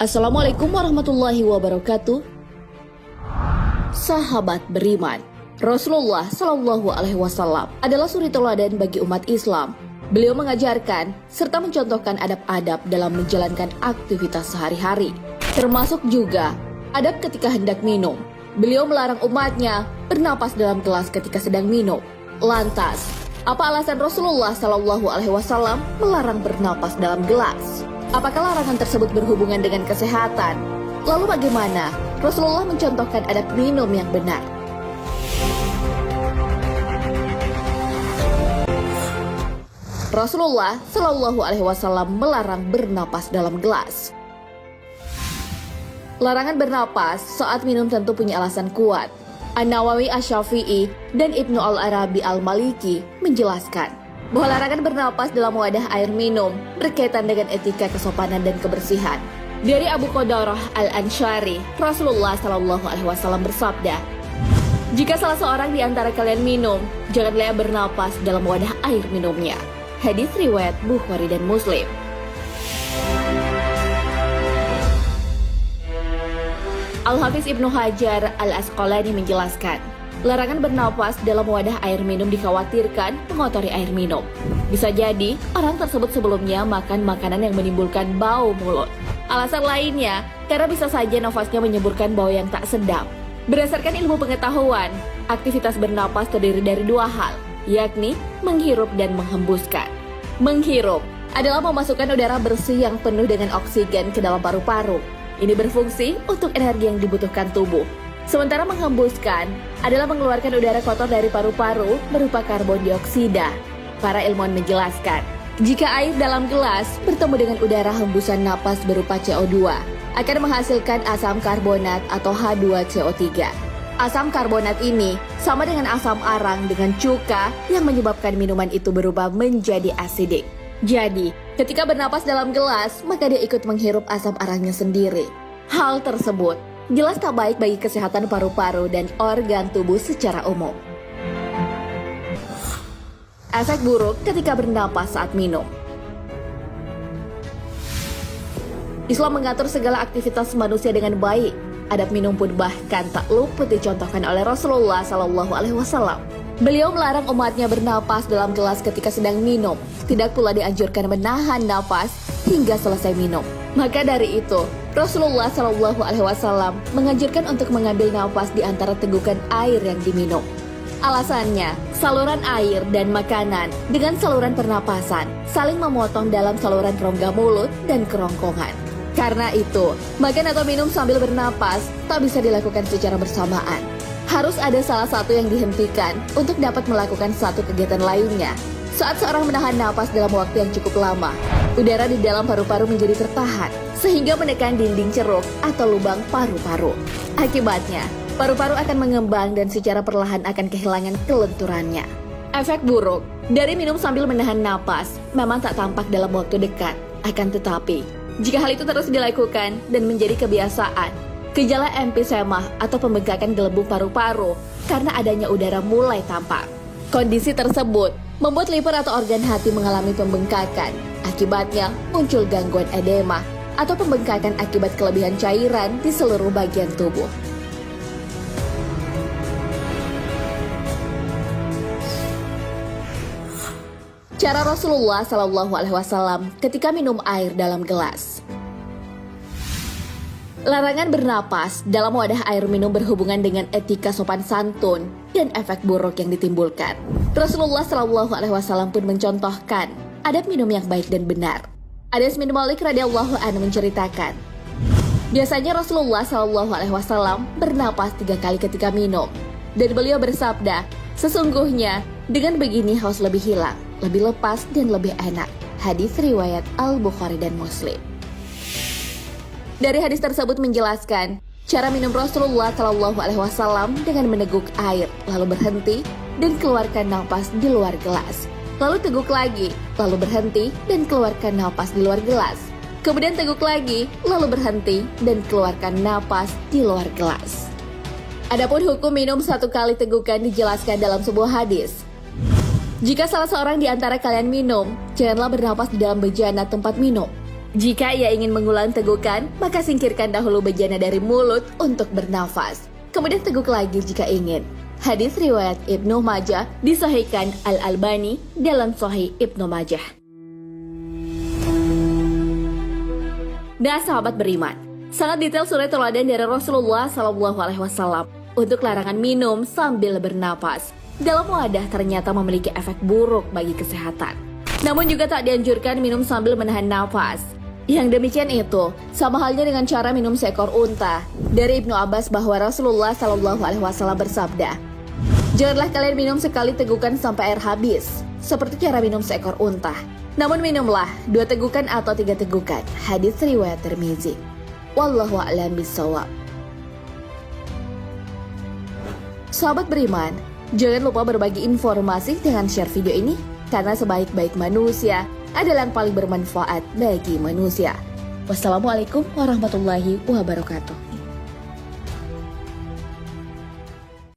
Assalamualaikum warahmatullahi wabarakatuh. Sahabat beriman, Rasulullah Shallallahu Alaihi Wasallam adalah suri teladan bagi umat Islam. Beliau mengajarkan serta mencontohkan adab-adab dalam menjalankan aktivitas sehari-hari, termasuk juga adab ketika hendak minum. Beliau melarang umatnya bernapas dalam gelas ketika sedang minum. Lantas, apa alasan Rasulullah Shallallahu Alaihi Wasallam melarang bernapas dalam gelas? Apakah larangan tersebut berhubungan dengan kesehatan? Lalu bagaimana Rasulullah mencontohkan adab minum yang benar? Rasulullah Shallallahu Alaihi Wasallam melarang bernapas dalam gelas. Larangan bernapas saat minum tentu punya alasan kuat. An-Nawawi Asy-Syafi'i dan Ibnu Al-Arabi Al-Maliki menjelaskan bahwa larangan bernapas dalam wadah air minum berkaitan dengan etika kesopanan dan kebersihan. Dari Abu Qadarah Al-Ansyari, Rasulullah Shallallahu Alaihi Wasallam bersabda, "Jika salah seorang di antara kalian minum, janganlah ia bernapas dalam wadah air minumnya." Hadis riwayat Bukhari dan Muslim. Al-Hafiz Ibnu Hajar Al-Asqalani menjelaskan, larangan bernapas dalam wadah air minum dikhawatirkan mengotori air minum. Bisa jadi orang tersebut sebelumnya makan makanan yang menimbulkan bau mulut. Alasan lainnya, karena bisa saja nafasnya menyemburkan bau yang tak sedap. Berdasarkan ilmu pengetahuan, aktivitas bernapas terdiri dari dua hal, yakni menghirup dan menghembuskan. Menghirup adalah memasukkan udara bersih yang penuh dengan oksigen ke dalam paru-paru. Ini berfungsi untuk energi yang dibutuhkan tubuh. Sementara menghembuskan adalah mengeluarkan udara kotor dari paru-paru berupa karbon dioksida. Para ilmuwan menjelaskan, jika air dalam gelas bertemu dengan udara hembusan napas berupa CO2, akan menghasilkan asam karbonat atau H2CO3. Asam karbonat ini sama dengan asam arang dengan cuka yang menyebabkan minuman itu berubah menjadi asidik. Jadi, ketika bernapas dalam gelas, maka dia ikut menghirup asam arangnya sendiri. Hal tersebut jelas tak baik bagi kesehatan paru-paru dan organ tubuh secara umum. Efek buruk ketika bernapas saat minum. Islam mengatur segala aktivitas manusia dengan baik. Adab minum pun bahkan tak luput dicontohkan oleh Rasulullah Shallallahu Alaihi Wasallam. Beliau melarang umatnya bernapas dalam gelas ketika sedang minum. Tidak pula dianjurkan menahan napas hingga selesai minum. Maka dari itu, Rasulullah Shallallahu Alaihi Wasallam menganjurkan untuk mengambil nafas di antara tegukan air yang diminum. Alasannya, saluran air dan makanan dengan saluran pernapasan saling memotong dalam saluran rongga mulut dan kerongkongan. Karena itu, makan atau minum sambil bernapas tak bisa dilakukan secara bersamaan. Harus ada salah satu yang dihentikan untuk dapat melakukan satu kegiatan lainnya. Saat seorang menahan napas dalam waktu yang cukup lama, udara di dalam paru-paru menjadi tertahan, sehingga menekan dinding ceruk atau lubang paru-paru. Akibatnya, paru-paru akan mengembang dan secara perlahan akan kehilangan kelenturannya. Efek buruk dari minum sambil menahan napas memang tak tampak dalam waktu dekat. Akan tetapi, jika hal itu terus dilakukan dan menjadi kebiasaan, gejala empisemah atau pembengkakan gelembung paru-paru karena adanya udara mulai tampak. Kondisi tersebut membuat liver atau organ hati mengalami pembengkakan. Akibatnya muncul gangguan edema atau pembengkakan akibat kelebihan cairan di seluruh bagian tubuh. Cara Rasulullah Shallallahu Alaihi Wasallam ketika minum air dalam gelas. Larangan bernapas dalam wadah air minum berhubungan dengan etika sopan santun dan efek buruk yang ditimbulkan. Rasulullah Shallallahu Alaihi Wasallam pun mencontohkan adab minum yang baik dan benar. Anas bin Malik radhiyallahu anhu menceritakan, biasanya Rasulullah Shallallahu Alaihi Wasallam bernapas 3 kali ketika minum, dan beliau bersabda, sesungguhnya dengan begini haus lebih hilang, lebih lepas dan lebih enak. Hadis riwayat Al-Bukhari dan Muslim. Dari hadis tersebut menjelaskan cara minum Rasulullah Shallallahu Alaihi Wasallam dengan meneguk air, lalu berhenti dan keluarkan napas di luar gelas. Lalu teguk lagi, lalu berhenti dan keluarkan napas di luar gelas. Kemudian teguk lagi, lalu berhenti dan keluarkan napas di luar gelas. Adapun hukum minum 1 kali tegukan dijelaskan dalam sebuah hadis. Jika salah seorang di antara kalian minum, janganlah bernapas di dalam bejana tempat minum. Jika ia ingin mengulang tegukan, maka singkirkan dahulu bejana dari mulut untuk bernafas. Kemudian teguk lagi jika ingin. Hadis riwayat Ibnu Majah disahihkan Al-Albani dalam Sahih Ibnu Majah. Nah, sahabat beriman, sangat detail suri teladan dari Rasulullah SAW untuk larangan minum sambil bernapas. Dalam wadah ternyata memiliki efek buruk bagi kesehatan. Namun juga tak dianjurkan minum sambil menahan nafas. Yang demikian itu sama halnya dengan cara minum seekor unta. Dari Ibnu Abbas bahwa Rasulullah SAW bersabda, "Janganlah kalian minum sekali tegukan sampai air habis, seperti cara minum seekor unta. Namun minumlah 2 tegukan atau 3 tegukan." Hadis riwayat Tirmizi. Wallahu a'lam bishawab. Sahabat beriman, jangan lupa berbagi informasi dengan share video ini, karena sebaik-baik manusia adalah yang paling bermanfaat bagi manusia. Wassalamualaikum warahmatullahi wabarakatuh.